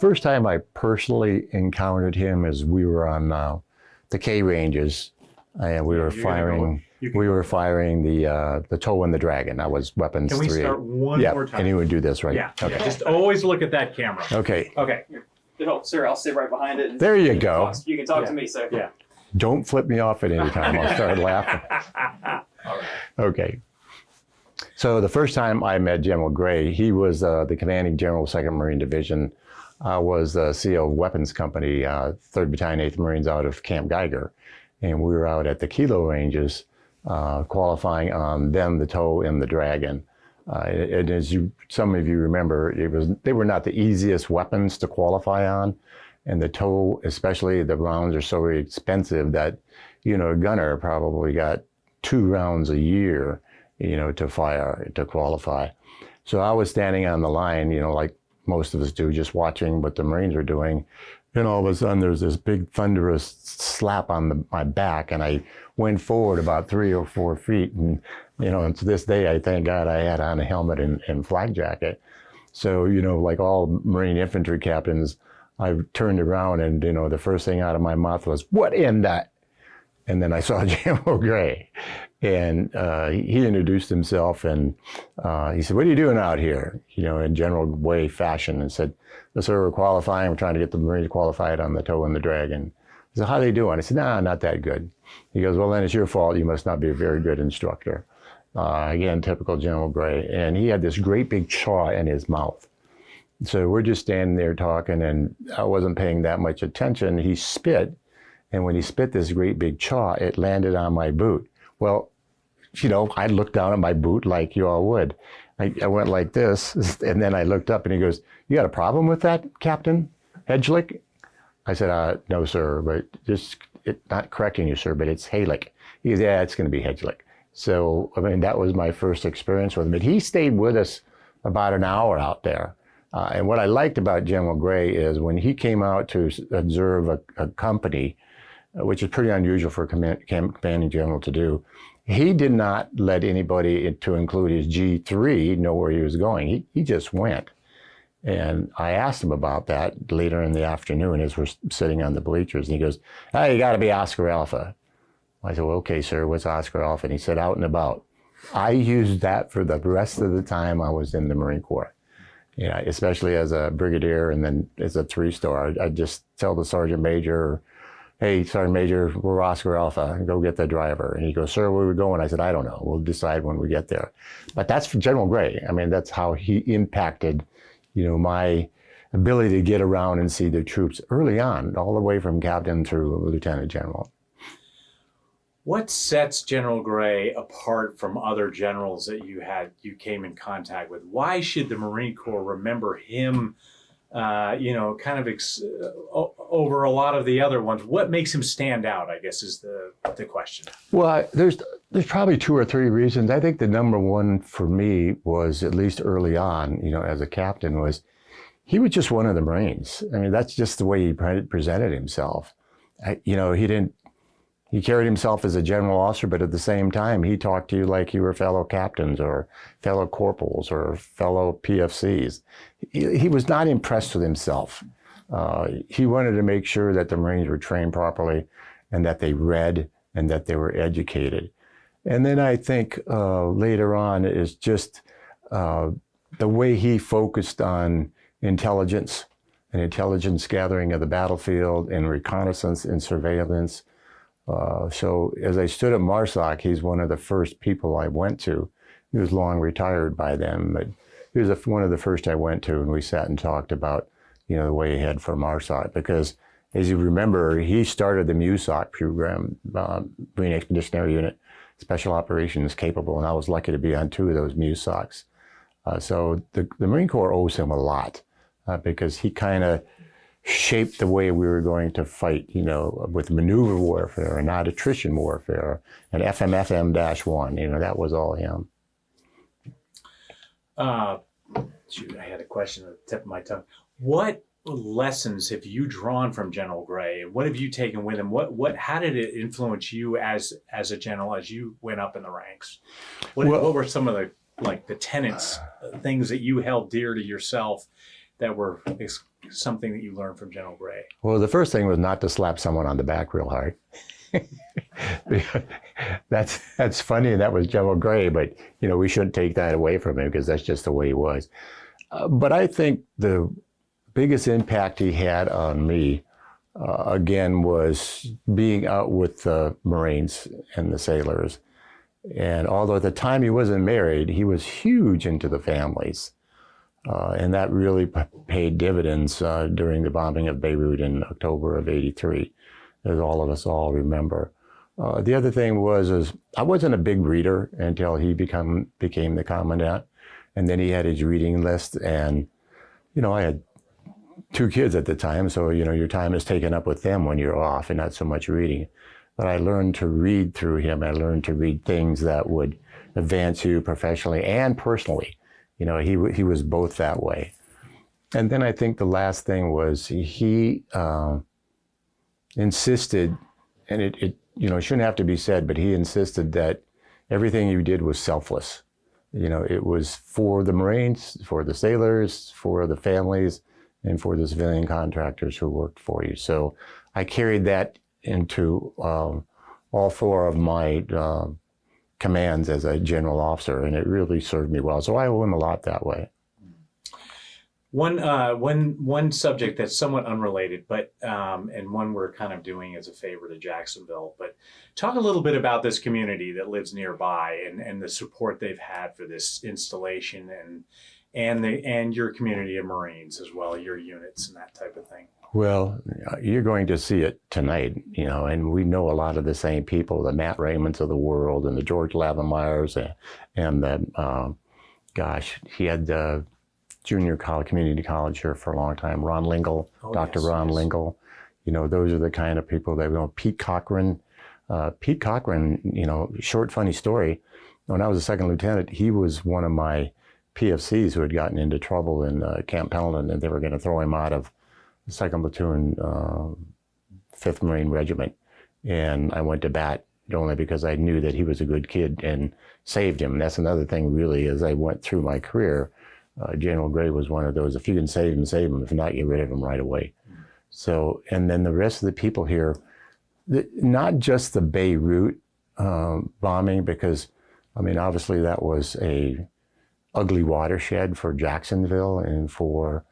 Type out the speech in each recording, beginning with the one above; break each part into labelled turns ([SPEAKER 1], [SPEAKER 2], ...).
[SPEAKER 1] first time I personally encountered him is we were on the K ranges, and we were firing. We were firing the TOW and the Dragon. That was weapons 3.
[SPEAKER 2] Can we start one more time?
[SPEAKER 1] And you would do this, right?
[SPEAKER 2] Yeah.
[SPEAKER 1] Okay.
[SPEAKER 2] Yeah. Just always look at that camera.
[SPEAKER 1] Okay.
[SPEAKER 2] Okay.
[SPEAKER 3] Oh, sir, I'll sit right behind it. And
[SPEAKER 1] There you go.
[SPEAKER 3] You can talk to me, sir.
[SPEAKER 2] Yeah.
[SPEAKER 1] Don't flip me off at any time. I'll start laughing.
[SPEAKER 2] All right.
[SPEAKER 1] Okay. So the first time I met General Gray, he was the commanding general, 2nd Marine Division, was the CEO of Weapons Company, 3rd Battalion, 8th Marines out of Camp Geiger. And we were out at the Kilo ranges qualifying on them, the TOW and the Dragon. And as some of you remember, they were not the easiest weapons to qualify on. And the TOW, especially, the rounds are so expensive that, a gunner probably got 2 rounds a year, to fire, to qualify. So I was standing on the line, like most of us do, just watching what the Marines were doing. And all of a sudden, there's this big thunderous slap on my back, and I went forward about 3 or 4 feet. And, and to this day, I thank God I had on a helmet and flak jacket. So, like all Marine infantry captains, I turned around and, the first thing out of my mouth was, "What in that?" And then I saw General Gray, and he introduced himself, and he said, "What are you doing out here?" In General Way fashion, and said, "Sir, we're qualifying. We're trying to get the Marines qualified on the TOW and the Dragon." He said, "How are they doing?" I said, "Nah, not that good." He goes, "Well, then it's your fault. You must not be a very good instructor." Again, typical General Gray. And he had this great big chaw in his mouth. So we're just standing there talking, and I wasn't paying that much attention. He spit, and when he spit this great big chaw, it landed on my boot. Well, I looked down at my boot like you all would. I went like this, and then I looked up, and he goes, "You got a problem with that, Captain Hejlik?" I said, "No, sir, but not correcting you, sir, but it's Hejlik." He goes, "Yeah, it's going to be Hejlik." So, that was my first experience with him. But he stayed with us about an hour out there. And what I liked about General Gray is when he came out to observe a company, which is pretty unusual for a commanding general to do, he did not let anybody, to include his G3, know where he was going. He just went. And I asked him about that later in the afternoon as we're sitting on the bleachers. And he goes, "Hey, you got to be Oscar Alpha." I said, "Well, okay, sir, what's Oscar Alpha?" And he said, "Out and about." I used that for the rest of the time I was in the Marine Corps. Especially as a brigadier and then as a 3-star. I'd just tell the sergeant major, "Hey, Sergeant Major, we're Oscar Alpha, go get the driver." And he goes, "Sir, where are we going?" I said, "I don't know. We'll decide when we get there." But that's for General Gray. That's how he impacted, my ability to get around and see the troops early on, all the way from captain through lieutenant general.
[SPEAKER 2] What sets General Gray apart from other generals that you came in contact with? Why should the Marine Corps remember him, over a lot of the other ones? What makes him stand out, I guess, is the question.
[SPEAKER 1] Well, there's probably 2 or 3 reasons. I think the number one for me was, at least early on, as a captain, was he was just one of the Marines. That's just the way he presented himself. He carried himself as a general officer, but at the same time, he talked to you like you were fellow captains or fellow corporals or fellow PFCs. He was not impressed with himself. He wanted to make sure that the Marines were trained properly and that they read and that they were educated. And then I think later on is just the way he focused on intelligence and intelligence gathering of the battlefield and reconnaissance and surveillance. So as I stood at MARSOC, he's one of the first people I went to. He was long retired by then, but he was one of the first I went to, and we sat and talked about, the way ahead for MARSOC. Because as you remember, he started the MUSOC program, Marine Expeditionary Unit, Special Operations Capable, and I was lucky to be on 2 of those MUSOCs. So the Marine Corps owes him a lot because he kind of shaped the way we were going to fight, with maneuver warfare and not attrition warfare and FMFM-1, that was all him.
[SPEAKER 2] Shoot, I had a question at the tip of my tongue. What lessons have you drawn from General Gray? What have you taken with him? How did it influence you as a general as you went up in the ranks? What were some of the tenets, things that you held dear to yourself that were something that you learned from General Gray?
[SPEAKER 1] Well, the first thing was not to slap someone on the back real hard. That's funny, and that was General Gray, but we shouldn't take that away from him because that's just the way he was. But I think the biggest impact he had on me, again, was being out with the Marines and the sailors. And although at the time he wasn't married, he was huge into the families. And that really paid dividends during the bombing of Beirut in October of '83, as all of us all remember. The other thing is I wasn't a big reader until he became the commandant. And then he had his reading list. And, I had 2 kids at the time. So, your time is taken up with them when you're off and not so much reading. But I learned to read through him. I learned to read things that would advance you professionally and personally. He was both that way. And then I think the last thing was he insisted, and it shouldn't have to be said, but he insisted that everything you did was selfless. It was for the Marines, for the sailors, for the families, and for the civilian contractors who worked for you. So I carried that into all 4 of my commands as a general officer, and it really served me well. So I owe him a lot that way.
[SPEAKER 2] One subject that's somewhat unrelated, but and one we're kind of doing as a favor to Jacksonville. But talk a little bit about this community that lives nearby and the support they've had for this installation and your community of Marines as well, your units and that type of thing.
[SPEAKER 1] Well, you're going to see it tonight, and we know a lot of the same people, the Matt Raymonds of the world and the George Lavameyers and the, he had the junior college, community college here for a long time, Ron Lingle, Dr.
[SPEAKER 2] Yes,
[SPEAKER 1] Ron
[SPEAKER 2] yes.
[SPEAKER 1] Lingle. Those are the kind of people that, Pete Cochran. Pete Cochran, short funny story. When I was a second lieutenant, he was one of my PFCs who had gotten into trouble in Camp Pendleton, and they were going to throw him out of the 2nd Platoon, 5th Marine Regiment. And I went to bat only because I knew that he was a good kid and saved him. And that's another thing, really, as I went through my career. General Gray was one of those. If you can save him, save him. If not, get rid of him right away. So, and then the rest of the people here, not just the Beirut bombing, because, obviously that was a ugly watershed for Jacksonville and for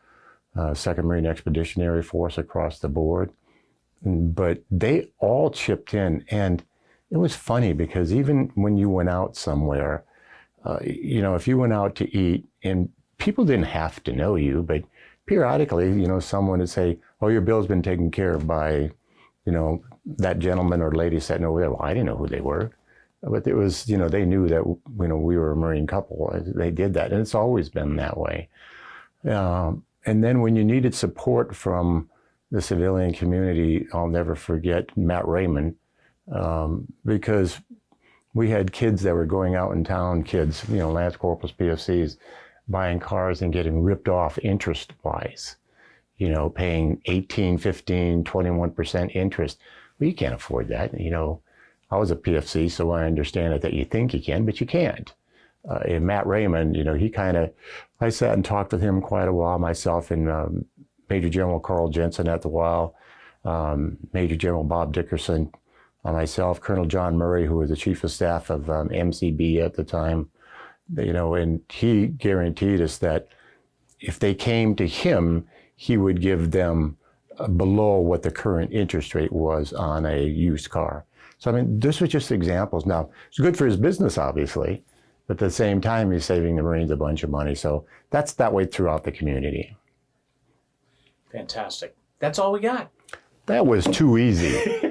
[SPEAKER 1] 2nd Marine Expeditionary Force across the board. But they all chipped in. And it was funny because even when you went out somewhere, if you went out to eat, and people didn't have to know you, but periodically, someone would say, oh, your bill's been taken care of by, that gentleman or lady sitting over there. Well, I didn't know who they were. But it was, they knew that, we were a Marine couple. They did that, and it's always been that way. And then when you needed support from the civilian community, I'll never forget Matt Raymond, because we had kids that were going out in town, Lance Corporals, PFCs, buying cars and getting ripped off interest-wise, paying 18, 15, 21% interest. Well, you can't afford that. I was a PFC, so I understand it that you think you can, but you can't. And Matt Raymond, I sat and talked with him quite a while, myself and Major General Carl Jensen at the while, Major General Bob Dickerson, myself, Colonel John Murray, who was the Chief of Staff of MCB at the time, and he guaranteed us that if they came to him, he would give them below what the current interest rate was on a used car. So, this was just examples. Now, it's good for his business, obviously, but at the same time, he's saving the Marines a bunch of money. So that's that way throughout the community.
[SPEAKER 2] Fantastic. That's all we got.
[SPEAKER 1] That was too easy.